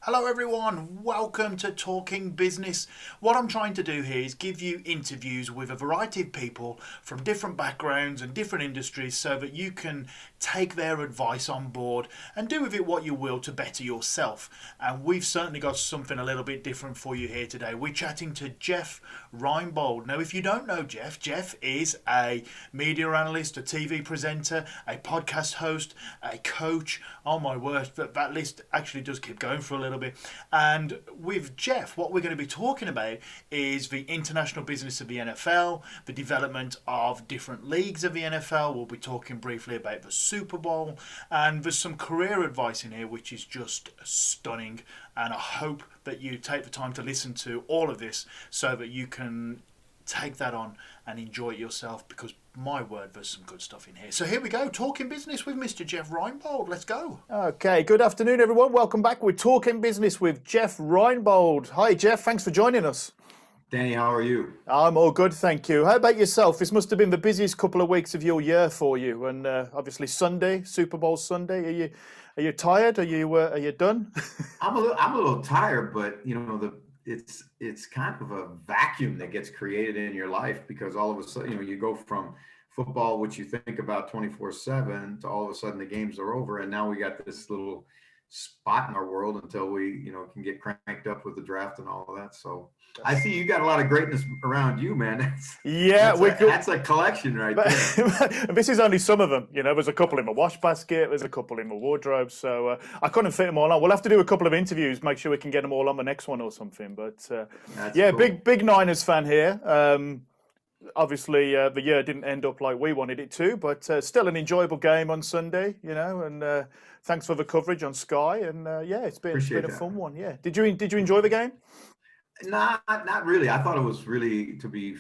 Hello, everyone. Welcome to Talking Business. What I'm trying to do here is give you interviews with a variety of people from different backgrounds and different industries so that you can take their advice on board and do with it what you will to better yourself. And we've certainly got something a little bit different for you here today. We're chatting to Jeff Reinebold. Now, if you don't know Jeff is a media analyst, a TV presenter, a podcast host, a coach. Oh my word, that list actually does keep going for a little bit. And with Jeff, what we're going to be talking about is the international business of the NFL, the development of different leagues of the NFL. We'll be talking briefly about the Super Bowl, and there's some career advice in here which is just stunning. And I hope that you take the time to listen to all of this so that you can take that on and enjoy it yourself, because my word, there's some good stuff in here. So here we go, talking business with Mr. Jeff Reinebold. Let's go. Okay, good afternoon, everyone. Welcome back. We're talking business with Jeff Reinebold. Hi, Jeff. Thanks for joining us. Danny, how are you? I'm all good, thank you. How about yourself? This must have been the busiest couple of weeks of your year for you, and obviously Sunday, Super Bowl Sunday. Are you tired? Are you done? I'm a little tired, but it's kind of a vacuum that gets created in your life because all of a sudden, you go from football, which you think about 24/7, to all of a sudden the games are over, and now we got this little spot in our world until we, can get cranked up with the draft and all of that. So I see you got a lot of greatness around you, man. Yeah, That's a collection right there. This is only some of them. There's a couple in my wash basket. There's a couple in my wardrobe. So I couldn't fit them all on. We'll have to do a couple of interviews, make sure we can get them all on the next one or something. But yeah, cool. big Niners fan here. Obviously, the year didn't end up like we wanted it to, but still an enjoyable game on Sunday, and thanks for the coverage on Sky. And yeah, it's been a fun one. Yeah, did you enjoy the game? Not really. I thought it was really, to be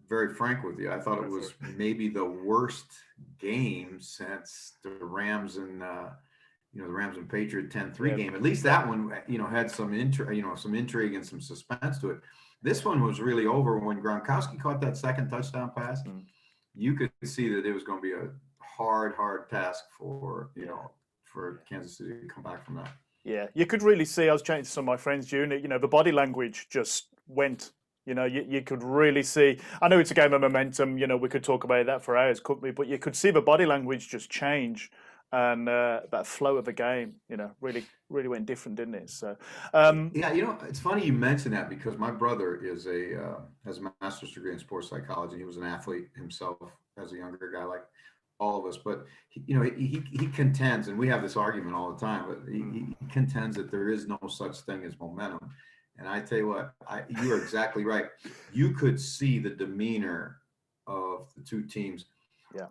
very frank with you, I thought it was maybe the worst game since the Rams and Patriot 10-3 game. At least that one, had some intrigue and some suspense to it. This one was really over when Gronkowski caught that second touchdown pass. You could see that it was going to be a hard task for Kansas City to come back from that. Yeah, you could really see. I was chatting to some of my friends, June. The body language just went. You could really see. I know it's a game of momentum. We could talk about that for hours, couldn't we? But you could see the body language just change, and that flow of the game, really went different, didn't it? So, yeah, it's funny you mention that because my brother has a master's degree in sports psychology. He was an athlete himself as a younger guy, like all of us. But he contends, and we have this argument all the time. But he contends that there is no such thing as momentum. And I tell you what, you are exactly right. You could see the demeanor of the two teams. Yeah,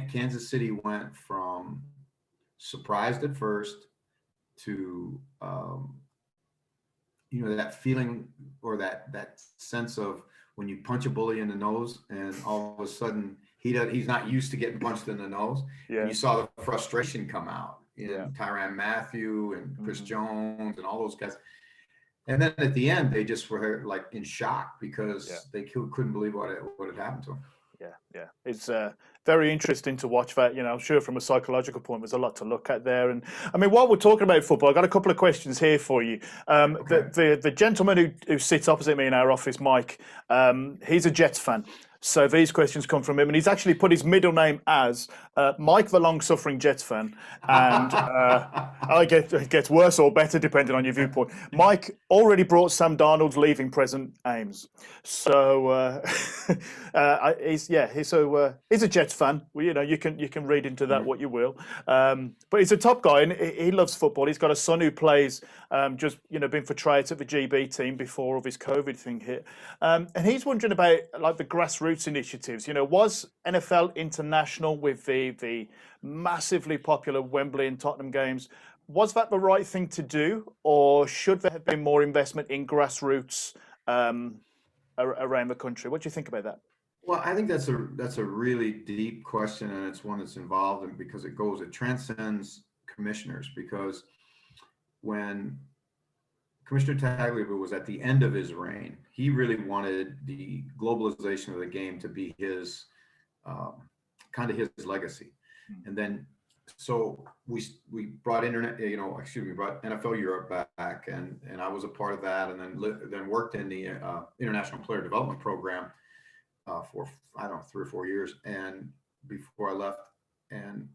Kansas City went from surprised at first to that feeling or that sense of when you punch a bully in the nose and all of a sudden he's not used to getting punched in the nose. yeah. And you saw the frustration come out in Yeah. Tyrann Mathieu and Chris Jones and all those guys. And then at the end, they just were like in shock because they couldn't believe what had happened to them. Yeah. It's very interesting to watch that. I'm sure from a psychological point, there's a lot to look at there. And I mean, while we're talking about football, I've got a couple of questions here for you. Okay. The gentleman who sits opposite me in our office, Mike, he's a Jets fan. So these questions come from him, and he's actually put his middle name as Mike, the long-suffering Jets fan. And it gets worse or better depending on your viewpoint. Mike already brought Sam Darnold's leaving present Ames. So he's a Jets fan. Well, you can read into that what you will. But he's a top guy, and he loves football. He's got a son who plays, been for tryouts at the GB team before all this COVID thing hit. And he's wondering about like the grassroots initiatives. Was NFL International with the massively popular Wembley and Tottenham games, was that the right thing to do, or should there have been more investment in grassroots around the country? What do you think about that? Well, I think that's a really deep question, and it's one that's involved in because it transcends commissioners. Because when Commissioner Tagliabue was at the end of his reign, he really wanted the globalization of the game to be his kind of his legacy. And then so we brought brought NFL Europe back, and I was a part of that, and then worked in the International Player Development Program for, I don't know, 3 or 4 years, and before I left. And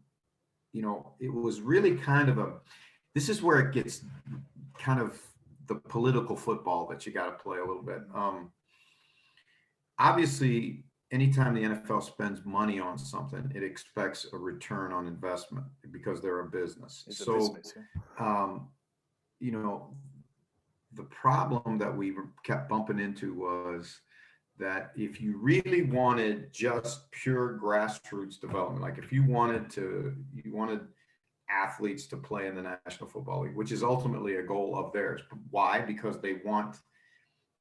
it was really kind of this is where it gets kind of the political football that you got to play a little bit. Obviously, anytime the NFL spends money on something, it expects a return on investment because they're a business. It's a business, yeah. The problem that we kept bumping into was that if you really wanted just pure grassroots development, like if you wanted athletes to play in the National Football League, which is ultimately a goal of theirs. Why? Because they want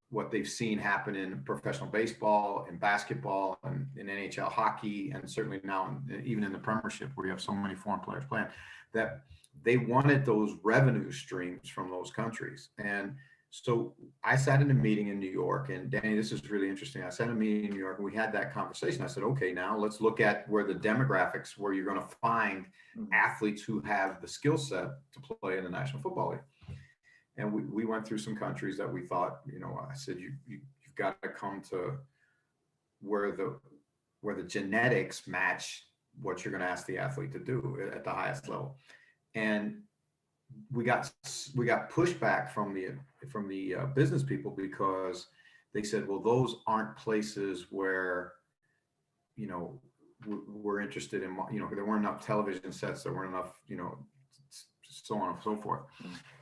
what they've seen happen in professional baseball and basketball and in NHL hockey, and certainly now even in the Premiership, where you have so many foreign players playing, that they wanted those revenue streams from those countries. And so I sat in a meeting in New York, and Danny, this is really interesting. I sat in a meeting in New York, and we had that conversation. I said, okay, now let's look at where the demographics, where you're going to find athletes who have the skill set to play in the National Football League. And we went through some countries that we thought, I said, you've got to come to where the genetics match what you're going to ask the athlete to do at the highest level. And we got pushback from the business people, because they said, well, those aren't places where we're interested in. There weren't enough television sets, there weren't enough, so on and so forth.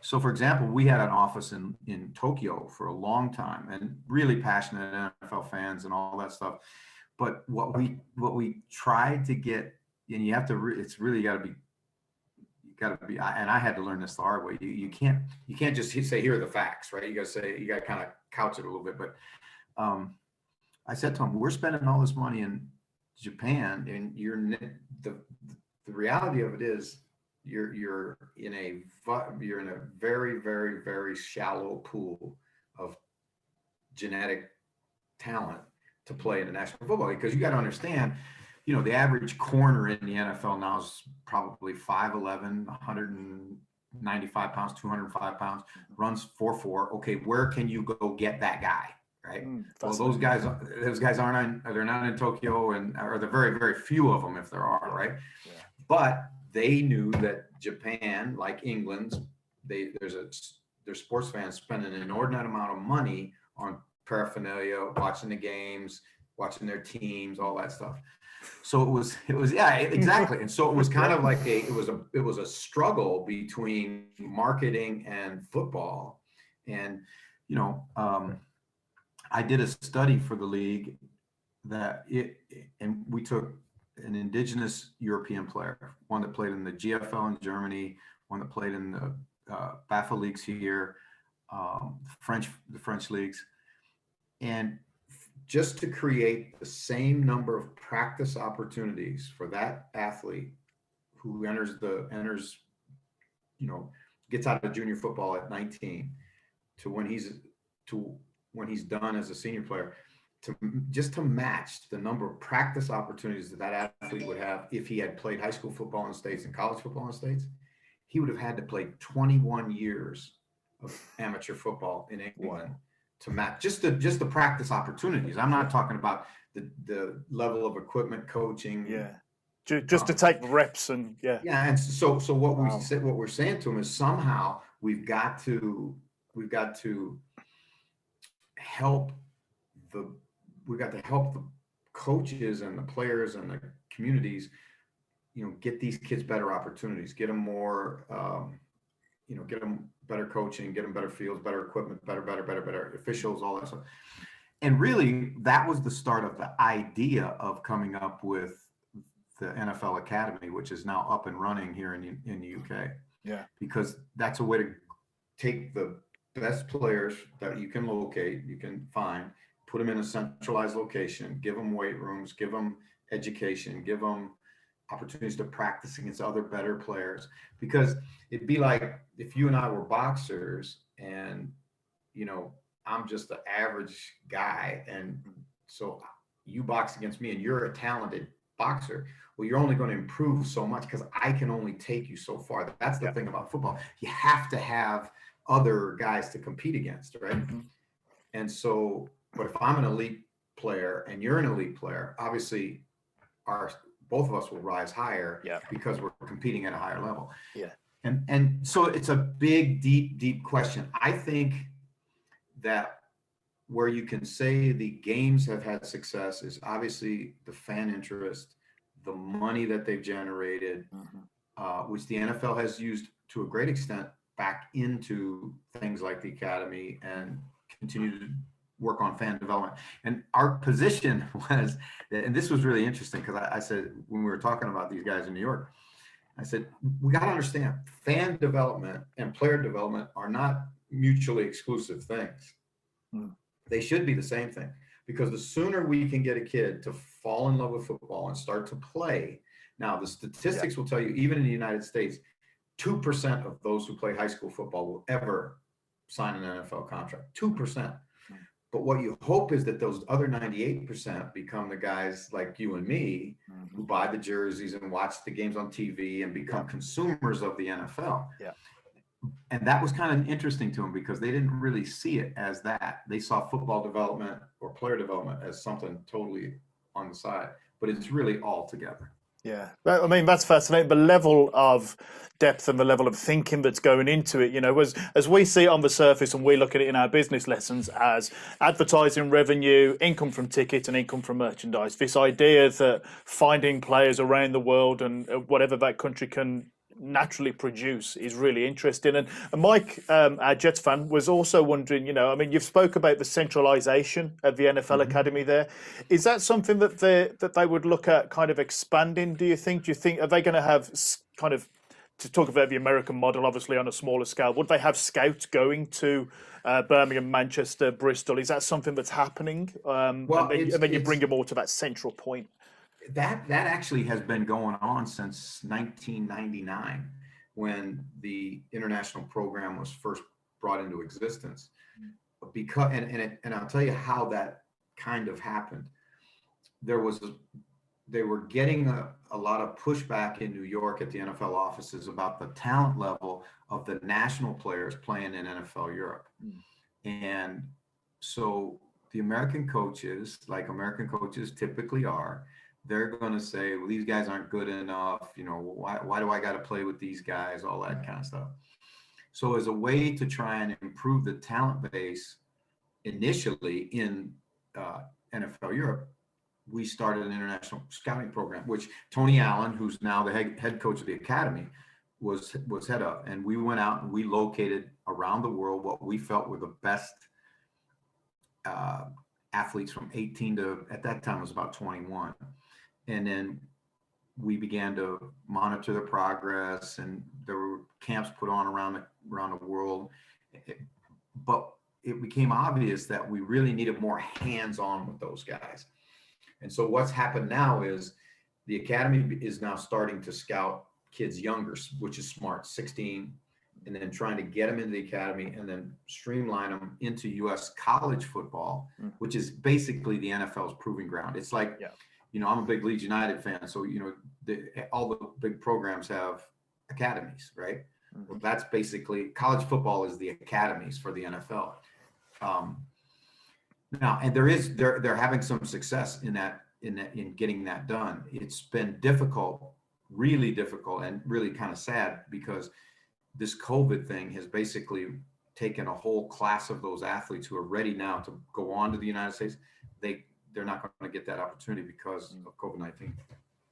So, for example, we had an office in Tokyo for a long time, and really passionate NFL fans and all that stuff. But what we tried to get, and you have to, it's really got to be, and I had to learn this the hard way. You can't just say, here are the facts, right? You got to kind of couch it a little bit. But I said to him, we're spending all this money in Japan, and the reality of it is you're in a very, very, very shallow pool of genetic talent to play in the National Football League, because you got to understand, the average corner in the NFL now is probably 5'11", 195 pounds, 205 pounds, runs 4.4. Okay, where can you go get that guy, right? Well, those guys aren't they're not in Tokyo, or the very, very few of them, if there are, right? Yeah. But they knew that Japan, like England, their sports fans spend an inordinate amount of money on paraphernalia, watching the games, watching their teams, all that stuff. So it was yeah, exactly. And so it was kind of like it was a struggle between marketing and football. And I did a study for the league and we took an indigenous European player, one that played in the GFL in Germany, one that played in the BAFA leagues here, the French leagues, and just to create the same number of practice opportunities for that athlete who gets out of junior football at 19 to when he's done as a senior player, to match the number of practice opportunities that athlete would have if he had played high school football in the States and college football in the States. He would have had to play 21 years of amateur football in England. Wow. To match just the practice opportunities. I'm not talking about the level of equipment, coaching. Yeah, just to take reps and yeah. Yeah, and so what we're saying to them is somehow we've got to help the coaches and the players and the communities, get these kids better opportunities, get them more. Get them better coaching, get them better fields, better equipment, better officials, all that stuff. And really, that was the start of the idea of coming up with the NFL Academy, which is now up and running here in the UK. Yeah. Because that's a way to take the best players that you can locate, you can find, put them in a centralized location, give them weight rooms, give them education, give them opportunities to practice against other better players. Because it'd be like if you and I were boxers and I'm just the average guy, and so you box against me and you're a talented boxer. Well, you're only going to improve so much because I can only take you so far. That's the thing about football. You have to have other guys to compete against, right? And so, but if I'm an elite player and you're an elite player, obviously both of us will rise higher because we're competing at a higher level. And so it's a big, deep question. I think that where you can say the games have had success is obviously the fan interest, the money that they've generated, which the NFL has used to a great extent back into things like the academy and continue to work on fan development. And our position was, and this was really interesting because I said, when we were talking about these guys in New York, I said, we got to understand fan development and player development are not mutually exclusive things. They should be the same thing, because the sooner we can get a kid to fall in love with football and start to play. Now, the statistics will tell you, even in the United States, 2% of those who play high school football will ever sign an NFL contract, 2%. But what you hope is that those other 98% become the guys like you and me who buy the jerseys and watch the games on TV and become consumers of the NFL. And that was kind of interesting to them because they didn't really see it as that. They saw football development or player development as something totally on the side, but it's really all together. Yeah, I mean, that's fascinating. The level of depth and the level of thinking that's going into it, you know, as we see it on the surface and we look at it in our business lessons as advertising revenue, income from tickets and income from merchandise, this idea that finding players around the world and whatever that country can naturally produce is really interesting. And Mike, our Jets fan, was also wondering, you know, I mean, you've spoke about the centralization of the NFL Academy there. Is that something that they would look at kind of expanding, do you think? Are they going to have kind of, to talk about the American model, obviously on a smaller scale, would they have scouts going to Birmingham, Manchester, Bristol? Is that something that's happening? Well, and then you bring them all to that central point. That actually has been going on since 1999, when the international program was first brought into existence. Because and I'll tell you how that kind of happened. They were getting a lot of pushback in New York at the NFL offices about the talent level of the national players playing in NFL Europe. And so the American coaches, like American coaches typically are, they're going to say, well, these guys aren't good enough. You know, why do I got to play with these guys? All that kind of stuff. So as a way to try and improve the talent base initially in NFL Europe, we started an international scouting program, which Tony Allen, who's now the head coach of the academy, was head of. And we went out and we located around the world what we felt were the best athletes from 18 to, at that time, it was about 21. And then we began to monitor the progress, and there were camps put on around the world. But it became obvious that we really needed more hands-on with those guys. And so what's happened now is the academy is now starting to scout kids younger, which is smart, 16, and then trying to get them into the academy and then streamline them into U.S. college football, which is basically the NFL's proving ground. It's like, you know, I'm a big Leeds United fan, so, you know, all the big programs have academies, right? Well, that's basically, college football is the academies for the NFL. Now, and they're having some success in getting that done. It's been difficult, really difficult, and really kind of sad, because this COVID thing has basically taken a whole class of those athletes who are ready now to go on to the United States. They're not going to get that opportunity because of COVID-19.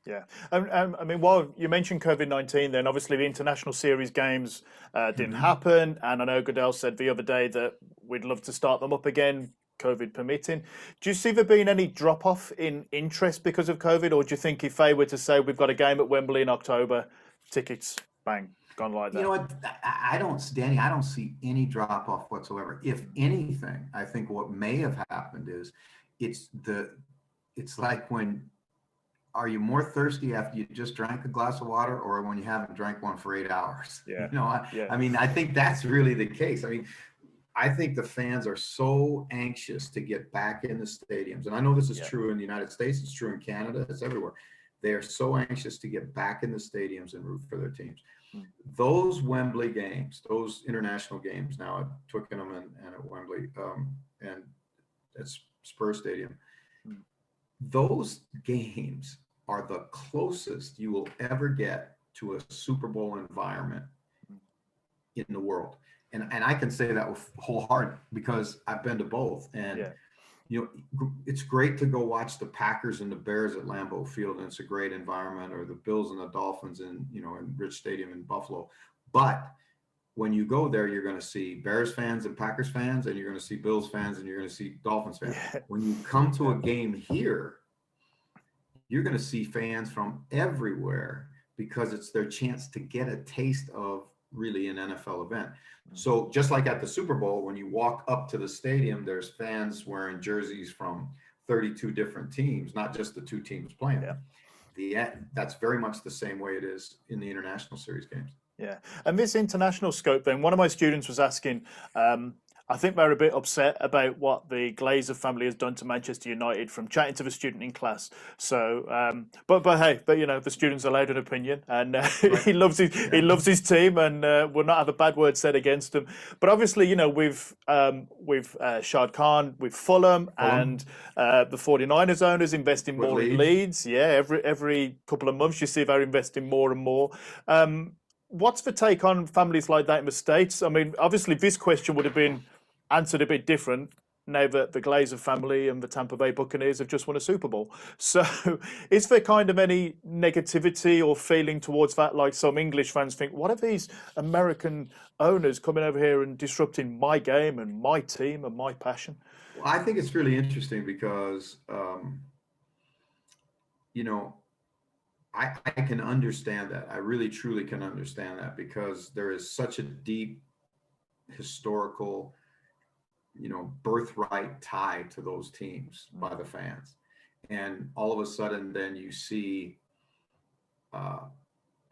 Yeah. I mean, while you mentioned COVID-19, then obviously the international series games didn't happen. And I know Goodell said the other day that we'd love to start them up again, COVID permitting. Do you see there being any drop-off in interest because of COVID? Or do you think if they were to say we've got a game at Wembley in October, tickets, bang, gone like that? You know what? Danny, I don't see any drop-off whatsoever. If anything, I think what may have happened is it's like are you more thirsty after you just drank a glass of water, or when you haven't drank one for 8 hours? Yeah. You know, I mean, I think that's really the case. I mean, I think the fans are so anxious to get back in the stadiums. And I know this is true in the United States. It's true in Canada. It's everywhere. They are so anxious to get back in the stadiums and root for their teams. Mm. Those Wembley games, those international games now at Twickenham and at Wembley, and at Spurs Stadium, Mm. those games are the closest you will ever get to a Super Bowl environment in the world. And I can say that with whole heart because I've been to both. And Yeah. you know, it's great to go watch the Packers and the Bears at Lambeau Field, and it's a great environment, or the Bills and the Dolphins in Rich Stadium in Buffalo. But when you go there, you're going to see Bears fans and Packers fans, and you're going to see Bills fans, and you're going to see Dolphins fans. Yeah. When you come to a game here, you're going to see fans from everywhere because it's their chance to get a taste of really an NFL event. So just like at the Super Bowl, when you walk up to the stadium, there's fans wearing jerseys from 32 different teams, not just the two teams playing. Yeah. That's very much the same way it is in the international series games. Yeah. And this international scope then, one of my students was asking, I think they're a bit upset about what the Glazer family has done to Manchester United from chatting to the student in class. So, but hey, the student's allowed an opinion, and Right. he loves his team, and will not have a bad word said against them. But obviously, with Shad Khan, with Fulham, and the 49ers owners investing With more in Leeds. Yeah, every couple of months you see they're investing more and more. What's the take on families like that in the States? I mean, obviously, this question would have been answered a bit different now that the Glazer family and the Tampa Bay Buccaneers have just won a Super Bowl. So is there kind of any negativity or feeling towards that? Like some English fans think, what are these American owners coming over here and disrupting my game and my team and my passion? Well, I think it's really interesting because, I can understand that. I really, truly can understand that because there is such a deep historical, birthright tie to those teams by the fans. And all of a sudden, then you see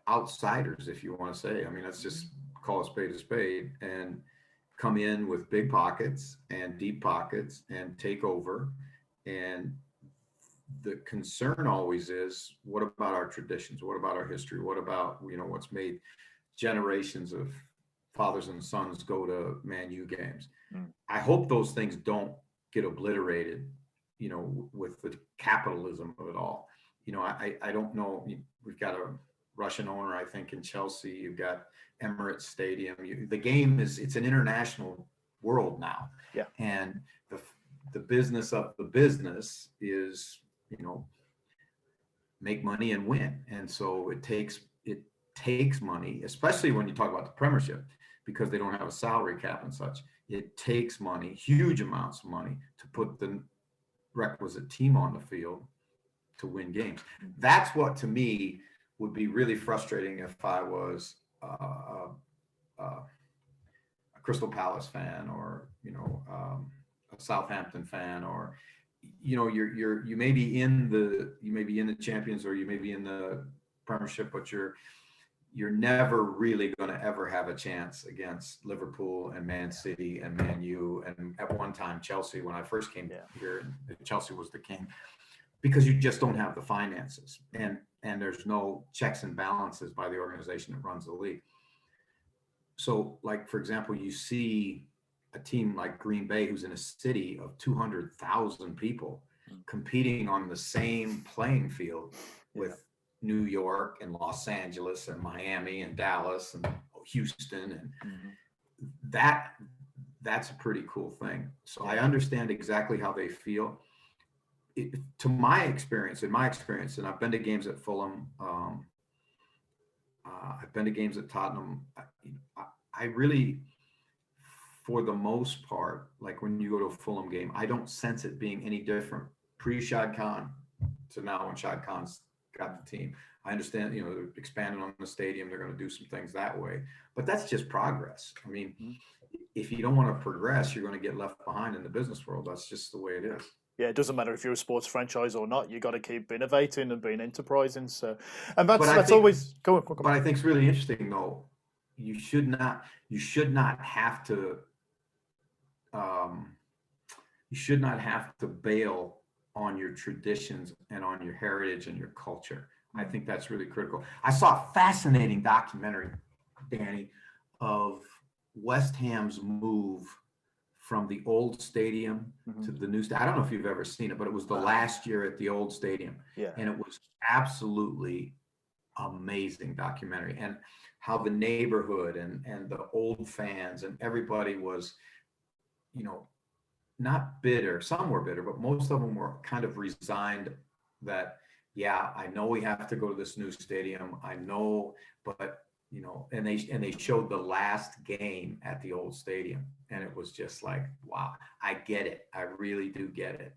outsiders, if you want to say. I mean, let's just call a spade, and come in with big pockets and deep pockets and take over. And the concern always is, what about our traditions? What about our history? What about, what's made generations of fathers and sons go to Man U games? I hope those things don't get obliterated, with the capitalism of it all. I don't know. We've got a Russian owner, I think, in Chelsea. You've got Emirates Stadium. The game it's an international world now. Yeah. And the business of the business is, make money and win. And so it takes money, especially when you talk about the Premiership, because they don't have a salary cap and such. It takes money, huge amounts of money, to put the requisite team on the field to win games. That's what, to me, would be really frustrating if I was a Crystal Palace fan, or a Southampton fan, or you may be in the Champions, or you may be in the Premiership, but you're never really going to ever have a chance against Liverpool and Man City and Man U, and at one time Chelsea. When I first came here, Chelsea was the king, because you just don't have the finances, and there's no checks and balances by the organization that runs the league. So, like, for example, you see a team like Green Bay, who's in a city of 200,000 people, competing on the same playing field with New York and Los Angeles and Miami and Dallas and Houston, and that's a pretty cool thing. So I understand exactly how they feel. In my experience, and I've been to games at Fulham, I've been to games at Tottenham. I really, for the most part, like when you go to a Fulham game, I don't sense it being any different pre-Shad Khan to now when Shad Khan's got the team. I understand, they're expanding on the stadium. They're going to do some things that way, but that's just progress. I mean, if you don't want to progress, you're going to get left behind in the business world. That's just the way it is. Yeah, it doesn't matter if you're a sports franchise or not. You got to keep innovating and being enterprising. So, and that's always go on. But I think it's really interesting, though. You should not have to. You should not have to bail on your traditions and on your heritage and your culture. I think that's really critical. I saw a fascinating documentary, Danny, of West Ham's move from the old stadium to the new stadium. I don't know if you've ever seen it, but it was the last year at the old stadium. Yeah. And it was absolutely amazing documentary, and how the neighborhood and the old fans and everybody was, not bitter. Some were bitter, but most of them were kind of resigned that, yeah, I know we have to go to this new stadium. I know, but and they showed the last game at the old stadium, and it was just like, wow, I get it. I really do get it.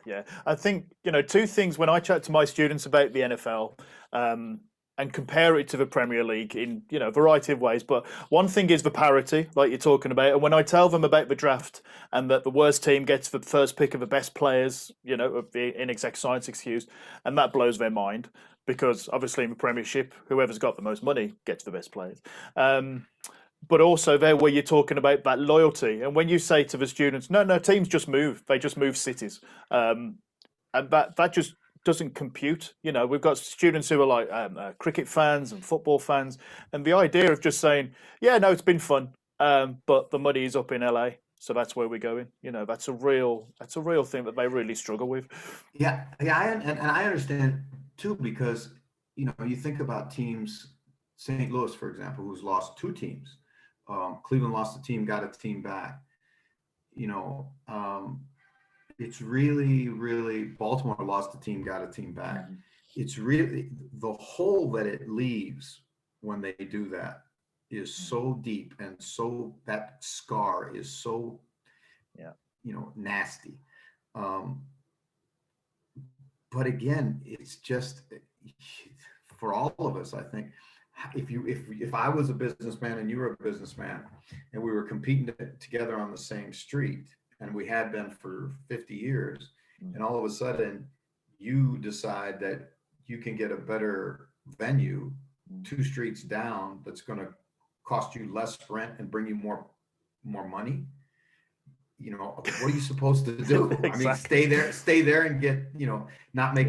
Yeah. I think, two things when I chat to my students about the NFL, and compare it to the Premier League in, a variety of ways. But one thing is the parity, like you're talking about. And when I tell them about the draft and that the worst team gets the first pick of the best players, of the inexact science excused, and that blows their mind because obviously in the Premiership, whoever's got the most money gets the best players. But also there where you're talking about that loyalty. And when you say to the students, no, teams just move. They just move cities. And that just doesn't compute. We've got students who are like cricket fans and football fans, and the idea of just saying, yeah, no, it's been fun, but the money is up in LA, so that's where we're going. That's a real thing that they really struggle with. Yeah, and I understand too, because you think about teams, St. Louis, for example, who's lost two teams. Cleveland lost a team, got a team back. It's really, really, Baltimore lost a team, got a team back. Mm-hmm. It's really the hole that it leaves when they do that is so deep, and so that scar is so, nasty. But again, it's just for all of us, I think, if I was a businessman and you were a businessman and we were competing together on the same street, and we had been for 50 years, and all of a sudden you decide that you can get a better venue 2 streets down that's going to cost you less rent and bring you more money, what are you supposed to do? Exactly. I mean, stay there and get, not make,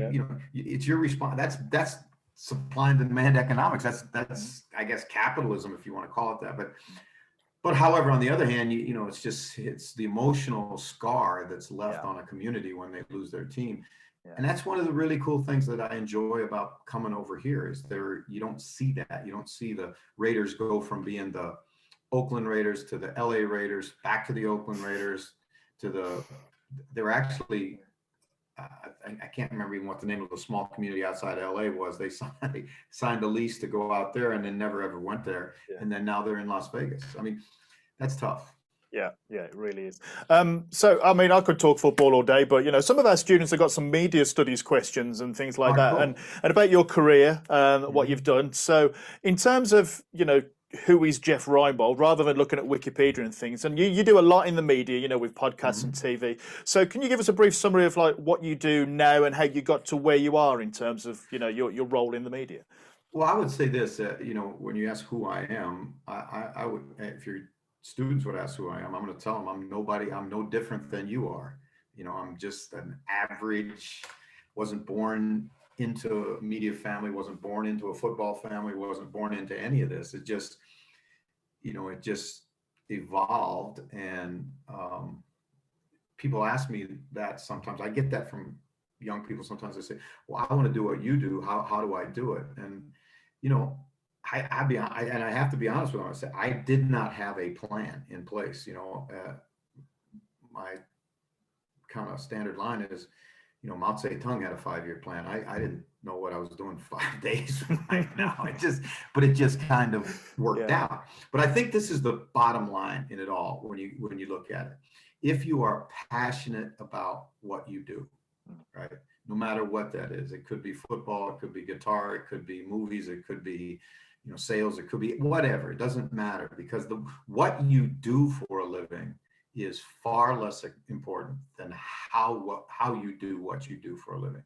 it's your response. That's supply and demand economics. That's I guess capitalism, if you want to call it that. But however, on the other hand, it's the emotional scar that's left on a community when they lose their team. Yeah. And that's one of the really cool things that I enjoy about coming over here is you don't see that. You don't see the Raiders go from being the Oakland Raiders to the LA Raiders, back to the Oakland Raiders, they're actually, I can't remember even what the name of the small community outside LA was. They signed a lease to go out there and then never ever went there. Yeah. And then now they're in Las Vegas. I mean, that's tough. Yeah, it really is. So, I mean, I could talk football all day, but, some of our students have got some media studies questions and things like that. Cool. And about your career, what you've done. So in terms of, who is Jeff Reinebold, rather than looking at Wikipedia and things, and you do a lot in the media, with podcasts and TV. So can you give us a brief summary of like what you do now and how you got to where you are in terms of, your role in the media? Well, I would say this, when you ask who I am, I would, if your students would ask who I am, I'm going to tell them I'm nobody. I'm no different than you are. I'm just an average, wasn't born into a media family, wasn't born into a football family, wasn't born into any of this. It just, it just evolved. And people ask me that sometimes. I get that from young people. Sometimes they say, well, I want to do what you do. How do I do it? And, I have to be honest with them. I say, I did not have a plan in place. My kind of standard line is, Mao Zedong had a 5-year plan. I didn't know what I was doing 5 days right now. It just kind of worked out. But I think this is the bottom line in it all when you look at it. If you are passionate about what you do, right? No matter what that is, it could be football, it could be guitar, it could be movies, it could be, sales, it could be whatever. It doesn't matter, because what you do for a living is far less important than how you do what you do for a living.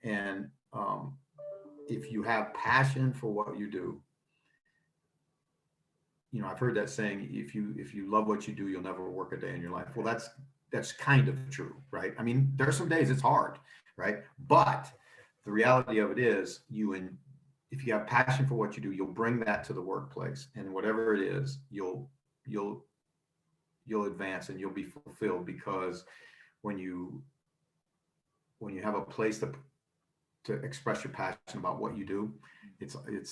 And if you have passion for what you do, I've heard that saying, if you love what you do, you'll never work a day in your life. Well, that's kind of true, right? I mean, there are some days it's hard, right? But the reality of it is if you have passion for what you do, you'll bring that to the workplace, and whatever it is, you'll advance and you'll be fulfilled, because when you have a place to express your passion about what you do,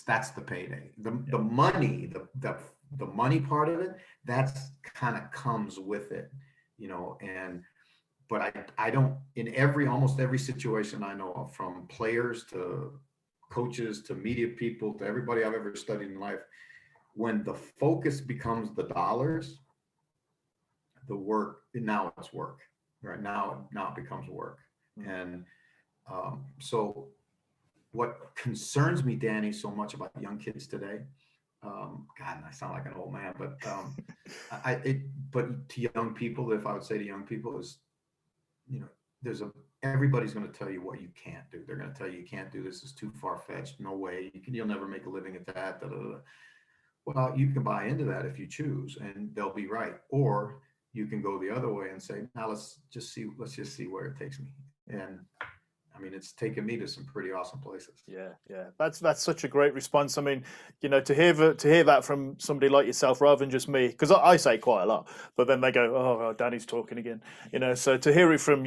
that's the payday. The money, the money part of it, that's kind of comes with it, but I don't, in almost every situation I know of, from players to coaches to media people to everybody I've ever studied in life, when the focus becomes the dollars, the work, now it's work, right? Now it becomes work. And so what concerns me, Danny, so much about young kids today, God, I sound like an old man, but but to young people, if I would say to young people, is, everybody's going to tell you what you can't do. They're going to tell you can't do this, is too far-fetched, no way, you'll never make a living at that. Da, da, da. Well, you can buy into that if you choose, and they'll be right. Or you can go the other way and say, now let's just see where it takes me. And I mean, it's taken me to some pretty awesome places. Yeah. That's such a great response. I mean, to hear that from somebody like yourself, rather than just me, because I say quite a lot, but then they go, "Oh, Danny's talking again." So to hear it from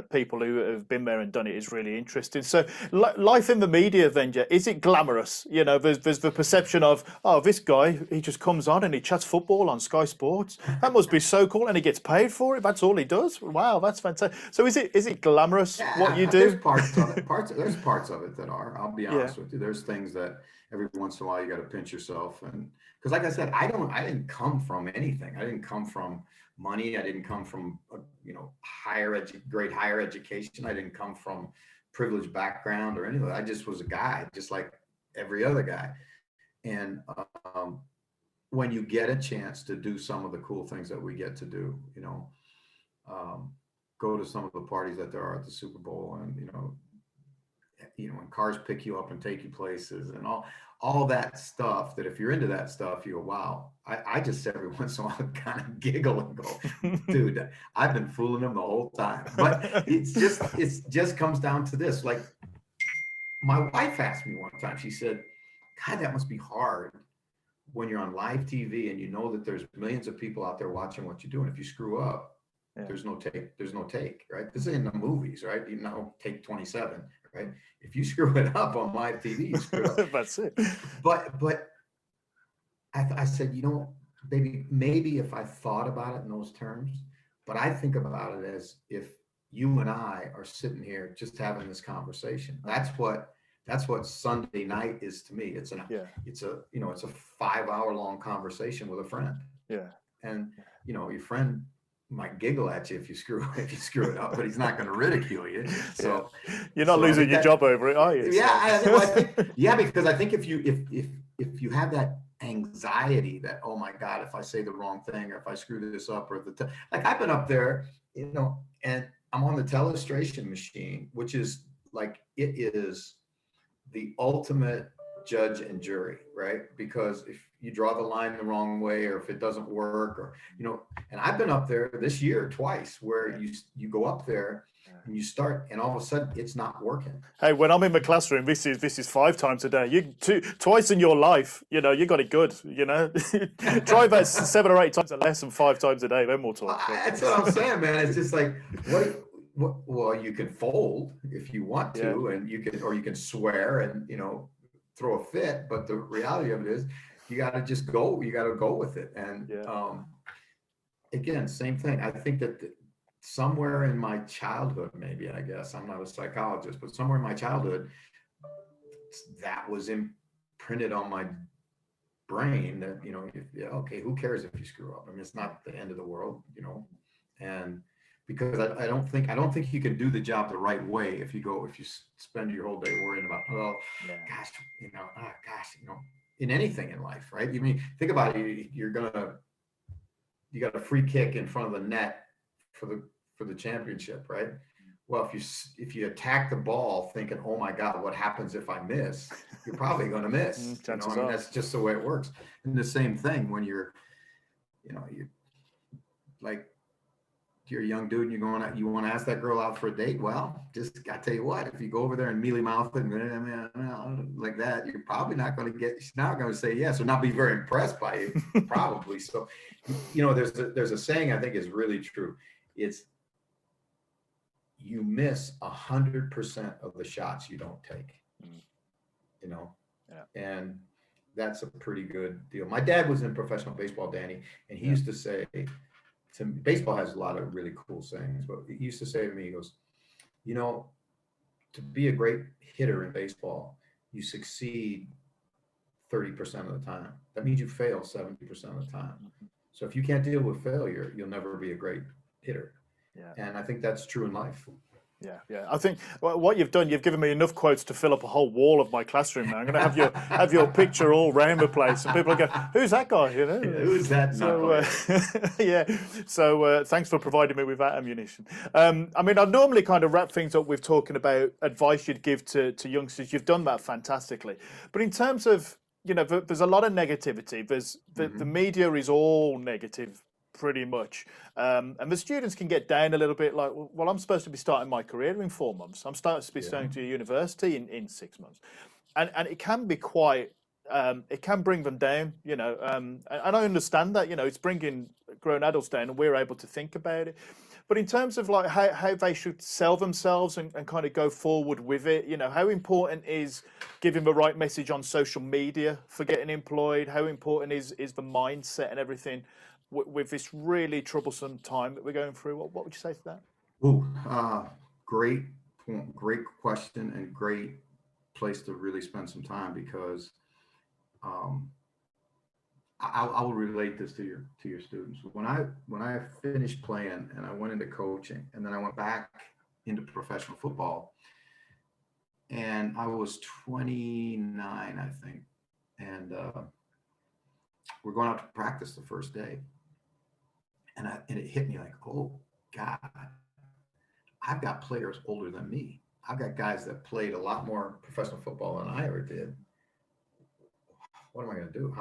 people who have been there and done it is really interesting. So life in the media, then, is it glamorous? There's the perception of, oh, this guy, he just comes on and he chats football on Sky Sports. That must be so cool, and he gets paid for it. That's all he does. Wow, that's fantastic. So is it glamorous what you do? There's parts of it that are. I'll be honest with you. There's things that every once in a while you got to pinch yourself, and because, like I said, I didn't come from anything. I didn't come from money. I didn't come from great higher education. I didn't come from privileged background or anything. I just was a guy, just like every other guy. And when you get a chance to do some of the cool things that we get to do, go to some of the parties that there are at the Super Bowl, and when cars pick you up and take you places, and all that stuff, that if you're into that stuff, you go, wow. I just every once in a while kind of giggle and go, dude, I've been fooling them the whole time. But it just comes down to this. Like, my wife asked me one time, she said, God, that must be hard when you're on live TV and you know that there's millions of people out there watching what you do, and if you screw up, there's no take, right? This is in the movies, right? Take 27, right? If you screw it up on live TV, you screw up. That's it. But I said, baby, maybe if I thought about it in those terms, but I think about it as if you and I are sitting here just having this conversation. That's what Sunday night is to me. It's a 5-hour long conversation with a friend. Yeah. And your friend might giggle at you if you screw it up, but he's not going to ridicule you. So you're not losing your job over it, are you? Yeah, because I think if you have that anxiety that, oh my God, if I say the wrong thing, or if I screw this up, or like I've been up there, and I'm on the telestration machine, which is like, it is the ultimate judge and jury, right? Because if you draw the line the wrong way, or if it doesn't work, or and I've been up there this year twice, where you go up there and you start, and all of a sudden it's not working. Hey, when I'm in my classroom, this is 5 times a day. Twice in your life, you got it good. Try about 7 or 8 times a lesson 5 times a day, then we'll talk. That's what I'm saying, man. It's just like, well, you can fold if you want to, and you can swear and throw a fit, but the reality of it is, you got to just go. You got to go with it. And again, same thing. I think that somewhere in my childhood, maybe, I guess I'm not a psychologist, but somewhere in my childhood, that was imprinted on my brain that okay, who cares if you screw up? I mean, it's not the end of the world, and because I don't think you can do the job the right way if you spend your whole day worrying about, in anything in life, right? I mean, think about it. You got a free kick in front of the net for the championship, right? Well, if you attack the ball thinking, oh my God, what happens if I miss? You're probably going to miss. That's just the way it works. And the same thing when you're like, you're a young dude and you're going out, you want to ask that girl out for a date. Well, just I tell you what, if you go over there and mealy mouth it like that, you're probably not going to get. She's not going to say yes or not be very impressed by you, probably. So, there's a saying I think is really true. It's you miss 100% of the shots you don't take. Yeah. And that's a pretty good deal. My dad was in professional baseball, Danny, and he used to say to me, baseball has a lot of really cool sayings, but he used to say to me, he goes, to be a great hitter in baseball, you succeed 30% of the time. That means you fail 70% of the time. So if you can't deal with failure, you'll never be a great hitter. Yeah. And I think that's true in life. Yeah. I think what you've done, you've given me enough quotes to fill up a whole wall of my classroom now. I'm going to have your picture all round the place, and people are going, "Who's that guy?" Who's that? So yeah. So thanks for providing me with that ammunition. I mean, I'd normally kind of wrap things up with talking about advice you'd give to youngsters. You've done that fantastically, but in terms of there's a lot of negativity. There's the media is all negative, pretty much. And the students can get down a little bit like, well, I'm supposed to be starting my career in 4 months. I'm supposed to be starting to university in 6 months. And it can be quite, it can bring them down, and I understand that, it's bringing grown adults down and we're able to think about it. But in terms of like how they should sell themselves and kind of go forward with it, how important is giving the right message on social media for getting employed? How important is the mindset and everything with this really troublesome time that we're going through? What would you say to that? Great point, great question, and great place to really spend some time, because I will relate this to your students. When I finished playing and I went into coaching, and then I went back into professional football, and I was 29, I think, and we're going out to practice the first day. And it hit me like, oh God, I've got players older than me. I've got guys that played a lot more professional football than I ever did. What am I going to do?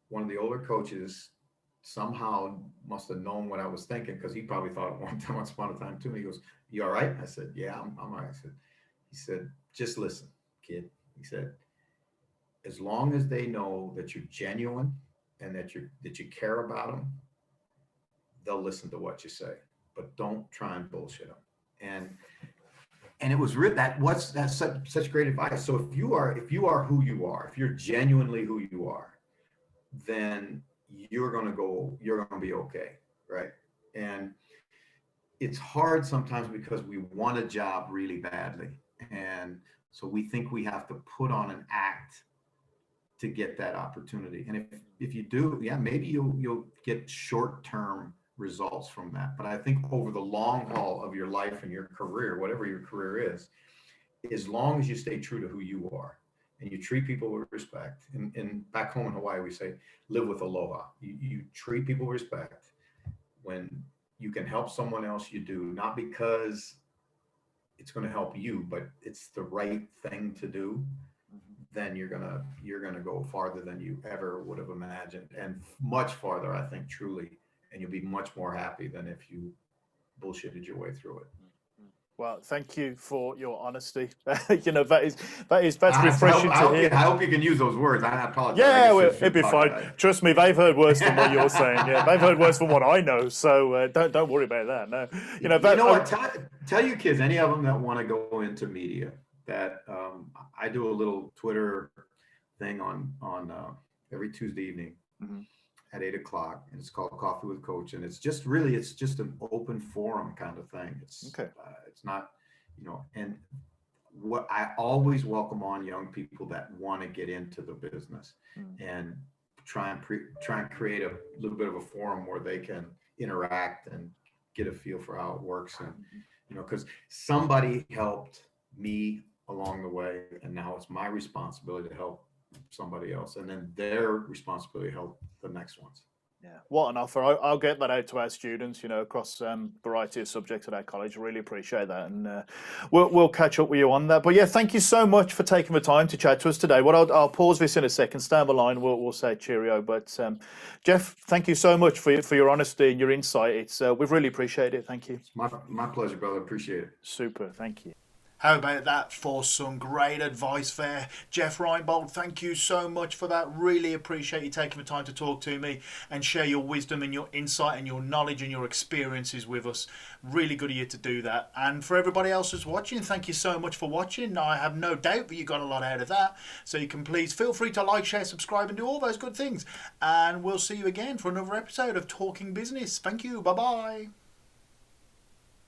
One of the older coaches somehow must have known what I was thinking, because he probably thought at once upon a time too. He goes, "You all right?" I said, "Yeah, I'm all right." He said, "Just listen, kid." He said, "As long as they know that you're genuine and that you care about them, they'll listen to what you say, but don't try and bullshit them." And it was that's such great advice. So if you are who you are, if you're genuinely who you are, then you're going to be okay, right? And it's hard sometimes because we want a job really badly, and so we think we have to put on an act to get that opportunity. And if you do, maybe you'll get short-term results from that. But I think over the long haul of your life and your career, whatever your career is, as long as you stay true to who you are and you treat people with respect, and back home in Hawaii, we say, live with aloha. You treat people with respect. When you can help someone else, you do, not because it's going to help you, but it's the right thing to do. Then you're gonna go farther than you ever would have imagined, and much farther, I think, truly, and you'll be much more happy than if you bullshitted your way through it. Well, thank you for your honesty. That's refreshing to hear. I hope you can use those words. I apologize. Yeah, it'd be fine. Trust me, they've heard worse than what you're saying. Yeah, they've heard worse than what I know. So don't worry about that. No, what? Tell your kids, any of them that want to go into media, that I do a little Twitter thing on every Tuesday evening at 8:00, and it's called Coffee with Coach, and it's just an open forum kind of thing. It's not, and what I always welcome on young people that want to get into the business and try and create a little bit of a forum where they can interact and get a feel for how it works, and because somebody helped me along the way, and now it's my responsibility to help somebody else, and then their responsibility to help the next ones. Yeah, what an offer! I'll get that out to our students, across variety of subjects at our college. Really appreciate that, and we'll catch up with you on that. But yeah, thank you so much for taking the time to chat to us today. What I'll pause this in a second. Stay on the line. We'll say cheerio. But Jeff, thank you so much for your honesty and your insight. We've really appreciated it. Thank you. It's my pleasure, brother. Appreciate it. Super. Thank you. How about that for some great advice there? Jeff Reinebold, thank you so much for that. Really appreciate you taking the time to talk to me and share your wisdom and your insight and your knowledge and your experiences with us. Really good of you to do that. And for everybody else who's watching, thank you so much for watching. I have no doubt that you got a lot out of that. So you can please feel free to like, share, subscribe and do all those good things. And we'll see you again for another episode of Talking Business. Thank you. Bye-bye.